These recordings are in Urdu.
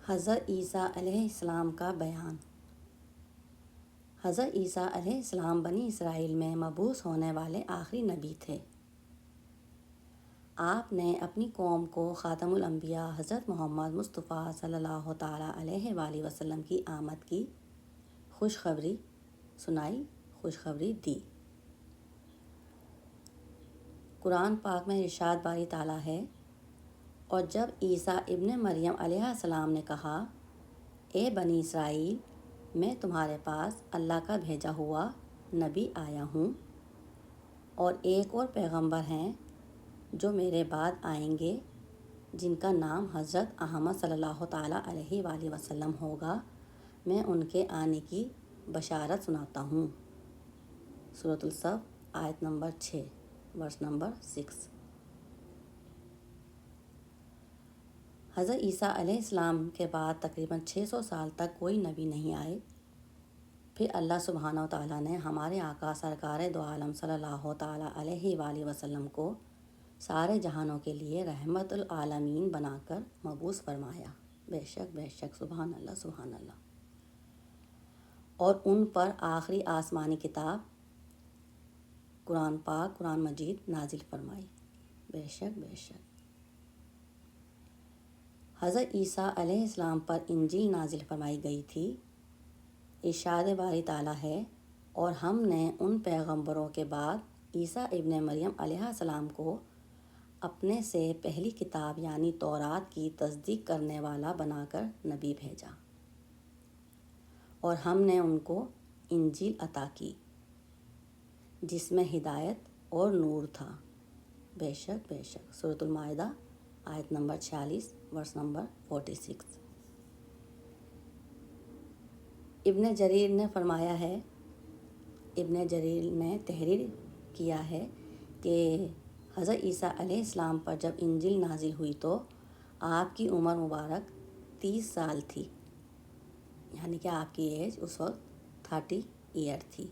حضرت عیسیٰ علیہ السلام کا بیان۔ حضرت عیسیٰ علیہ السلام بنی اسرائیل میں مبعوث ہونے والے آخری نبی تھے۔ آپ نے اپنی قوم کو خاتم الانبیاء حضرت محمد مصطفیٰ صلی اللہ تعالیٰ علیہ وآلہ وسلم کی آمد کی خوشخبری سنائی، خوشخبری دی۔ قرآن پاک میں ارشاد باری تعالیٰ ہے، اور جب عیسیٰ ابن مریم علیہ السلام نے کہا، اے بنی اسرائیل، میں تمہارے پاس اللہ کا بھیجا ہوا نبی آیا ہوں، اور ایک اور پیغمبر ہیں جو میرے بعد آئیں گے، جن کا نام حضرت احمد صلی اللہ تعالیٰ علیہ وآلہ وسلم ہوگا، میں ان کے آنے کی بشارت سناتا ہوں۔ سورۃ الصف آیت نمبر 6 ورس نمبر 6۔ حضرت عیسیٰ علیہ السلام کے بعد تقریباً 600 سال تک کوئی نبی نہیں آئے۔ پھر اللہ سبحانہ و تعالیٰ نے ہمارے آقا سرکار دو عالم صلی اللہ تعالیٰ علیہ وآلہ وسلم کو سارے جہانوں کے لیے رحمت العالمین بنا کر مبعوث فرمایا۔ بے شک سبحان اللہ سبحان اللہ۔ اور ان پر آخری آسمانی کتاب قرآن پاک، قرآن مجید نازل فرمائی۔ بے شک۔ حضرت عیسیٰ علیہ السلام پر انجیل نازل فرمائی گئی تھی۔ ارشاد باری تعالیٰ ہے، اور ہم نے ان پیغمبروں کے بعد عیسیٰ ابن مریم علیہ السلام کو اپنے سے پہلی کتاب یعنی تورات کی تصدیق کرنے والا بنا کر نبی بھیجا، اور ہم نے ان کو انجیل عطا کی جس میں ہدایت اور نور تھا۔ بے شک۔ سورۃ المائدہ آیت نمبر 46 ورس نمبر 46۔ ابن جریر نے فرمایا ہے، ابن جریر نے تحریر کیا ہے کہ حضرت عیسیٰ علیہ السلام پر جب انجیل نازل ہوئی تو آپ کی عمر مبارک 30 سال تھی، یعنی کہ آپ کی ایج اس وقت 30 ایئر تھی،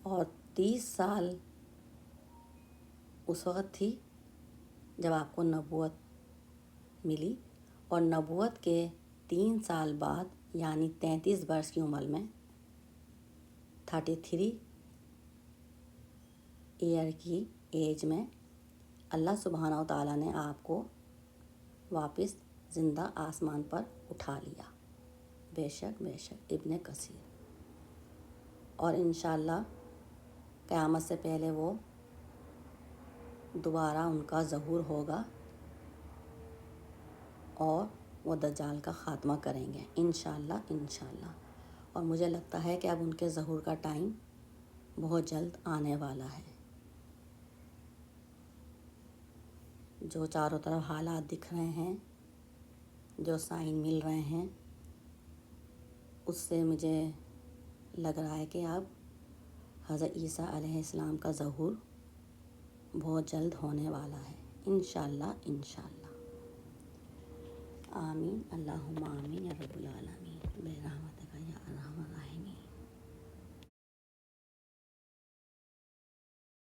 اور 30 سال اس وقت تھی جب آپ کو نبوت ملی، اور نبوت کے 3 سال بعد یعنی 33 برس کی عمر میں 33 ایئر کی ایج میں اللہ سبحانہ و تعالیٰ نے آپ کو واپس زندہ آسمان پر اٹھا لیا۔ بے شک ابن کثیر۔ اور انشاءاللہ قیامت سے پہلے وہ دوبارہ ان کا ظہور ہوگا اور وہ دجال کا خاتمہ کریں گے انشاءاللہ۔ اور مجھے لگتا ہے کہ اب ان کے ظہور کا ٹائم بہت جلد آنے والا ہے۔ جو چاروں طرف حالات دکھ رہے ہیں، جو سائن مل رہے ہیں، اس سے مجھے لگ رہا ہے کہ اب حضرت عیسیٰ علیہ السلام کا ظہور بہت جلد ہونے والا ہے انشاءاللہ۔ آمین، اللہم آمین یا رب العالمین، برحمتک یا ارحم الراحمین۔